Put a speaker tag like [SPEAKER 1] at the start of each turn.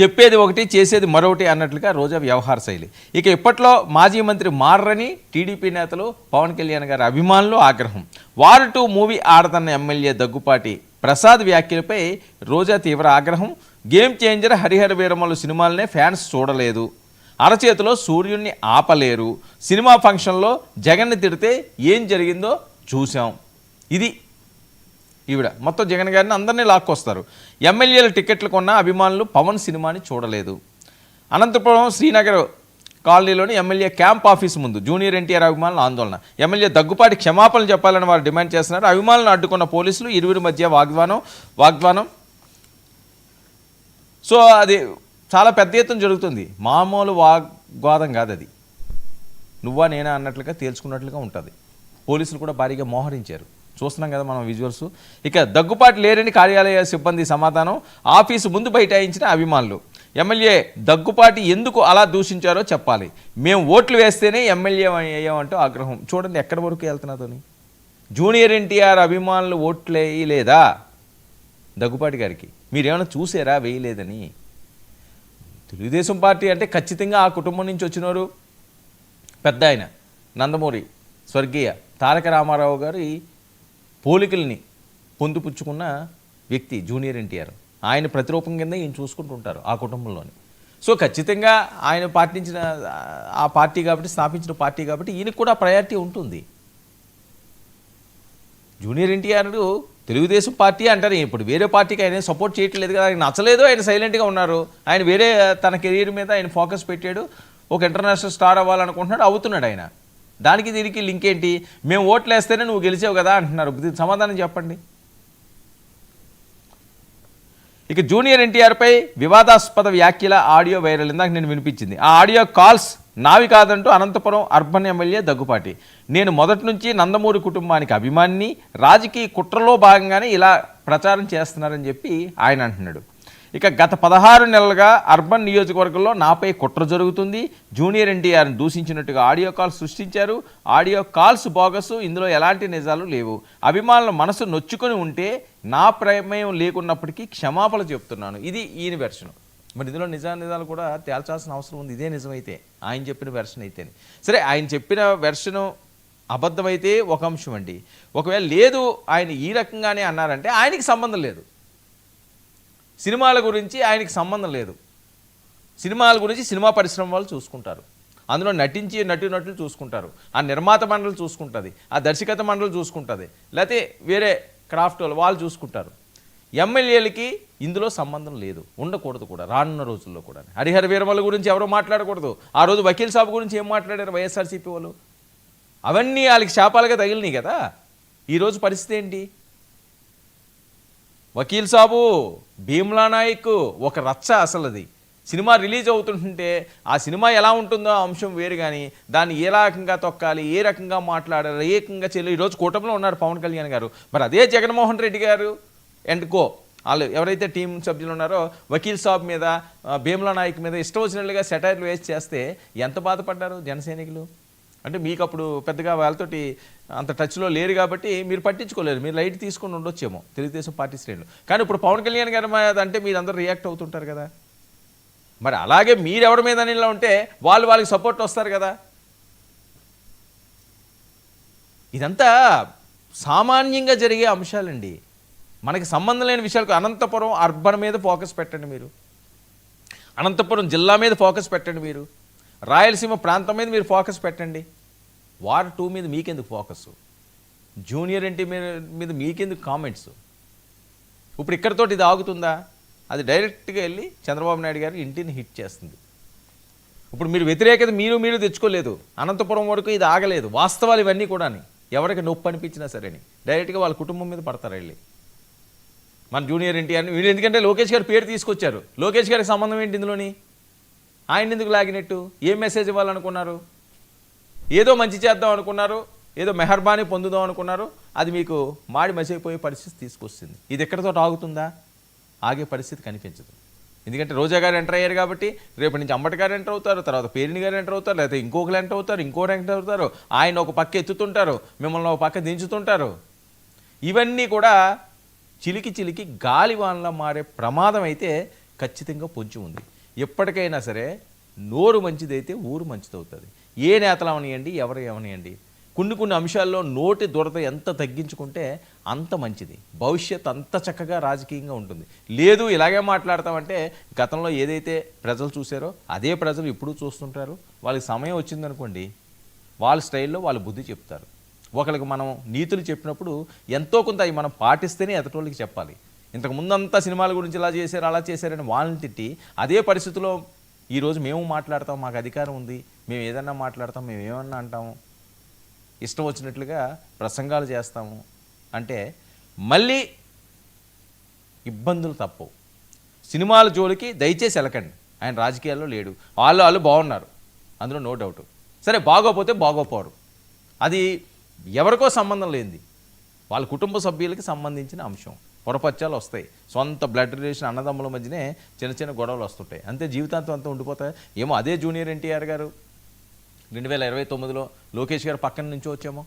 [SPEAKER 1] చెప్పేది ఒకటి చేసేది మరొకటి అన్నట్లుగా రోజా వ్యవహార శైలి. ఇక ఇప్పట్లో మాజీ మంత్రి మారని టీడీపీ నేతలు పవన్ కళ్యాణ్ గారి అభిమానులు ఆగ్రహం. వార్ 2 మూవీ ఆడతన్న ఎమ్మెల్యే దగ్గుపాటి ప్రసాద్ వ్యాఖ్యలపై రోజా తీవ్ర ఆగ్రహం. గేమ్ చేంజర్ హరిహర వీరమల్లు సినిమాలనే ఫ్యాన్స్ చూడలేదు, అరచేతిలో సూర్యుడిని ఆపలేరు, సినిమా ఫంక్షన్లో జగన్ని తిడితే ఏం జరిగిందో చూసాం. ఇది ఈవిడ మొత్తం జగన్ గారిని అందరినీ లాక్కొస్తారు. ఎమ్మెల్యేల టికెట్లు కొన్న అభిమానులు పవన్ సినిమాని చూడలేదు. అనంతపురం శ్రీనగర్ కాలనీలోని ఎమ్మెల్యే క్యాంప్ ఆఫీస్ ముందు జూనియర్ ఎన్టీఆర్ అభిమానులు ఆందోళన. ఎమ్మెల్యే దగ్గుపాటి క్షమాపణలు చెప్పాలని వారు డిమాండ్ చేస్తున్నారు. అభిమానులను అడ్డుకున్న పోలీసులు, ఇరువురి మధ్య వాగ్వానం. సో అది చాలా పెద్ద ఎత్తున జరుగుతుంది. మామూలు వాగ్వాదం కాదు అది, నువ్వా నేనా అన్నట్లుగా తేల్చుకున్నట్లుగా ఉంటుంది. పోలీసులు కూడా భారీగా మోహరించారు, చూస్తున్నాం కదా మనం విజువల్స్. ఇక దగ్గుపాటి లేరని కార్యాలయ సిబ్బంది సమాధానం. ఆఫీసు ముందు బైఠాయించిన అభిమానులు. ఎమ్మెల్యే దగ్గుపాటి ఎందుకు అలా దూషించారో చెప్పాలి, మేము ఓట్లు వేస్తేనే ఎమ్మెల్యే అయ్యామంటూ ఆగ్రహం. చూడండి ఎక్కడి వరకు వెళ్తున్నదని. జూనియర్ ఎన్టీఆర్ అభిమానులు ఓట్లు వేయలేదా దగ్గుపాటి గారికి? మీరేమైనా చూసారా వేయలేదని? తెలుగుదేశం పార్టీ అంటే ఖచ్చితంగా ఆ కుటుంబం నుంచి వచ్చినవారు పెద్ద ఆయన నందమూరి స్వర్గీయ తారక రామారావు గారి పోలికల్ని పొందుపుచ్చుకున్న వ్యక్తి జూనియర్ ఎన్టీఆర్. ఆయన ప్రతిరూపం కింద ఈయన చూసుకుంటుంటారు ఆ కుటుంబంలోని. సో ఖచ్చితంగా ఆయన పాటించిన ఆ పార్టీ కాబట్టి, స్థాపించిన పార్టీ కాబట్టి ఈయనకు కూడా ప్రయారిటీ ఉంటుంది. జూనియర్ ఎన్టీఆర్ తెలుగుదేశం పార్టీ అంటారు, ఇప్పుడు వేరే పార్టీకి ఆయన సపోర్ట్ చేయట్లేదు కదా, ఆయన నచ్చలేదు, ఆయన సైలెంట్గా ఉన్నారు. ఆయన వేరే తన కెరీర్ మీద ఆయన ఫోకస్ పెట్టాడు, ఒక ఇంటర్నేషనల్ స్టార్ అవ్వాలనుకుంటున్నాడు, అవుతున్నాడు ఆయన. దానికి దీనికి లింక్ ఏంటి? మేము ఓట్లు వేస్తేనే నువ్వు గెలిచావు కదా అంటున్నారు. సమాధానం చెప్పండి. ఇక జూనియర్ ఎన్టీఆర్పై వివాదాస్పద వ్యాఖ్యల ఆడియో వైరల్. ఇందాక నేను వినిపించింది ఆ ఆడియో కాల్స్ నావి కాదంటూ అనంతపురం అర్బన్ ఎమ్మెల్యే దగ్గుపాటి. నేను మొదటి నుంచి నందమూరి కుటుంబానికి అభిమానిని, రాజకీయ కుట్రలో భాగంగానే ఇలా ప్రచారం చేస్తున్నారని చెప్పి ఆయన అంటున్నాడు. ఇక గత 16 నెలలుగా అర్బన్ నియోజకవర్గంలో నాపై కుట్ర జరుగుతుంది, జూనియర్ ఎన్టీఆర్ని దూషించినట్టుగా ఆడియో కాల్స్ సృష్టించారు, ఆడియో కాల్స్ బోగసు, ఇందులో ఎలాంటి నిజాలు లేవు, అభిమానుల మనసు నొచ్చుకొని ఉంటే నా ప్రమేయం లేకున్నప్పటికీ క్షమాపణ చెప్తున్నాను. ఇది ఈయన వెర్షన్. మరి ఇందులో నిజాలు కూడా తేల్చాల్సిన అవసరం ఉంది. ఇదే నిజమైతే, ఆయన చెప్పిన వెర్షన్ అయితేనే సరే. ఆయన చెప్పిన వెర్షను అబద్ధమైతే ఒక అంశం అండి. ఒకవేళ లేదు ఆయన ఈ రకంగానే అన్నారంటే ఆయనకి సంబంధం లేదు, సినిమాల గురించి ఆయనకి సంబంధం లేదు. సినిమాల గురించి సినిమా పరిశ్రమ వాళ్ళు చూసుకుంటారు, అందులో నటించే నటులు చూసుకుంటారు, ఆ నిర్మాత మండలి చూసుకుంటుంది, ఆ దర్శకత్వ మండలి చూసుకుంటుంది, లేకపోతే వేరే క్రాఫ్ట్ వాళ్ళు చూసుకుంటారు. ఎమ్మెల్యేలకి ఇందులో సంబంధం లేదు, ఉండకూడదు కూడా రానున్న రోజుల్లో కూడా. హరిహర వీరమల్లు గురించి ఎవరో మాట్లాడకూడదు. ఆ రోజు వకీల్ సాబ్ గురించి ఏం మాట్లాడారు వైఎస్ఆర్సీపీ వాళ్ళు? అవన్నీ వాళ్ళకి శాపాలుగా తగిలినాయి కదా. ఈరోజు పరిస్థితి ఏంటి? వకీల్ సాబు, భీమ్లా నాయక్ ఒక రచ్చ. అసలు అది సినిమా రిలీజ్ అవుతుంటే ఆ సినిమా ఎలా ఉంటుందో ఆ అంశం వేరు, కానీ దాన్ని ఏ రకంగా తొక్కాలి, ఏ రకంగా మాట్లాడాలి, ఏ రకంగా చెల్లి. ఈరోజు కూటమిలో ఉన్నారు పవన్ కళ్యాణ్ గారు. మరి అదే జగన్మోహన్ రెడ్డి గారు అండ్ కో వాళ్ళు ఎవరైతే టీం సభ్యులు ఉన్నారో వకీల్ సాబ్ మీద, భీమ్లా నాయక్ మీద ఇష్టం వచ్చినట్లుగా సెటైర్లు వేసి చేస్తే ఎంత బాధపడ్డారు జన సైనికులు. అంటే మీకు అప్పుడు పెద్దగా వాళ్ళతోటి అంత టచ్లో లేరు కాబట్టి మీరు పట్టించుకోలేరు, మీరు లైట్ తీసుకొని ఉండొచ్చేమో తెలుగుదేశం పార్టీ శ్రేణులు. కానీ ఇప్పుడు పవన్ కళ్యాణ్ గారి మీద అంటే మీరు అందరూ రియాక్ట్ అవుతుంటారు కదా. మరి అలాగే మీరు ఎవరి మీద ఇలా ఉంటే వాళ్ళకి సపోర్ట్ వస్తారు కదా. ఇదంతా సామాన్యంగా జరిగే అంశాలండి, మనకి సంబంధం లేని విషయాలకు. అనంతపురం అర్బన్ మీద ఫోకస్ పెట్టండి మీరు, అనంతపురం జిల్లా మీద ఫోకస్ పెట్టండి మీరు, రాయలసీమ ప్రాంతం మీద మీరు ఫోకస్ పెట్టండి. వార్ 2 మీద మీకెందుకు ఫోకస్? జూనియర్ ఎన్టీ మీద మీకెందుకు కామెంట్స్? ఇప్పుడు ఇక్కడితోటి ఇది ఆగుతుందా? అది డైరెక్ట్గా వెళ్ళి చంద్రబాబు నాయుడు గారి ఇంటిని హిట్ చేస్తుంది. ఇప్పుడు మీరు వ్యతిరేకత మీరు తెచ్చుకోలేదు, అనంతపురం వరకు ఇది ఆగలేదు. వాస్తవాలు ఇవన్నీ కూడా ఎవరికి నొప్పి అనిపించినా సరేని డైరెక్ట్గా వాళ్ళ కుటుంబం మీద పడతారు వెళ్ళి. మన జూనియర్ ఎన్టీఆర్ని వీళ్ళు ఎందుకంటే లోకేష్ గారు పేరు తీసుకొచ్చారు, లోకేష్ గారికి సంబంధం ఏంటి ఇందులోని? ఆయన ఎందుకు లాగినట్టు? ఏం మెసేజ్ ఇవ్వాలనుకున్నారు? ఏదో మంచి చేద్దాం అనుకున్నారు, ఏదో మెహర్బానీ పొందుదాం అనుకున్నారు, అది మీకు మాడి మసిపోయే పరిస్థితి తీసుకొస్తుంది. ఇది ఎక్కడితో ఆగుతుందా? ఆగే పరిస్థితి కనిపించదు. ఎందుకంటే రోజా గారు ఎంటర్ అయ్యారు కాబట్టి రేపటి నుంచి అంబటి గారు ఎంటర్ అవుతారు, తర్వాత పేరిణి గారు ఎంటర్ అవుతారు, లేకపోతే ఇంకొకరు ఎంటర్ అవుతారు, ఇంకోటి ఎంటర్ అవుతారు, ఆయన ఒక పక్క ఎత్తుతుంటారు, మిమ్మల్ని ఒక పక్క దించుతుంటారు. ఇవన్నీ కూడా చిలికి గాలివానలా మారే ప్రమాదం అయితే ఖచ్చితంగా పొంచి ఉంది. ఎప్పటికైనా సరే నోరు మంచిదైతే ఊరు మంచిదవుతుంది. ఏ నేతలు అవనియండి, ఎవరు ఏమనియండి, కొన్ని అంశాల్లో నోటి దురద ఎంత తగ్గించుకుంటే అంత మంచిది. భవిష్యత్ అంత చక్కగా రాజకీయంగా ఉంటుంది. లేదు ఇలాగే మాట్లాడతామంటే గతంలో ఏదైతే ప్రజలు చూశారో అదే ప్రజలు ఇప్పుడు చూస్తుంటారు. వాళ్ళకి సమయం వచ్చిందనుకోండి, వాళ్ళ స్టైల్లో వాళ్ళు బుద్ధి చెప్తారు. ఒకరికి మనం నీతులు చెప్పినప్పుడు ఎంతో కొంత అవి మనం పాటిస్తేనే ఎదటోళ్ళకి చెప్పాలి. ఇంతకు ముందంతా సినిమాల గురించి ఇలా చేశారు అలా చేశారని వాళ్ళని తిట్టి అదే పరిస్థితిలో ఈరోజు మేము మాట్లాడతాం, మాకు అధికారం ఉంది, మేము ఏదన్నా మాట్లాడతాం, మేము ఏమన్నా అంటాము, ఇష్టం వచ్చినట్లుగా ప్రసంగాలు చేస్తాము అంటే మళ్ళీ ఇబ్బందులు తప్పవు. సినిమాల జోలికి దయచేసి వెళ్ళకండి. ఆయన రాజకీయాల్లో లేడు. వాళ్ళు బాగున్నారు, అందులో నో డౌట్. సరే బాగోపోతే బాగోపోరు, అది ఎవరికో సంబంధం లేనిది, వాళ్ళ కుటుంబ సభ్యులకి సంబంధించిన అంశం. పొరపచ్చాలు వస్తాయి, సొంత బ్లడ్ రిలేషన్ అన్నదమ్ముల మధ్యనే చిన్న చిన్న గొడవలు వస్తుంటాయి, అంతే. జీవితాంతం అంతా ఉండిపోతాయి. ఏమో అదే జూనియర్ ఎన్టీఆర్ గారు 2029లో లోకేష్ గారు పక్కన నుంచి వచ్చేమో.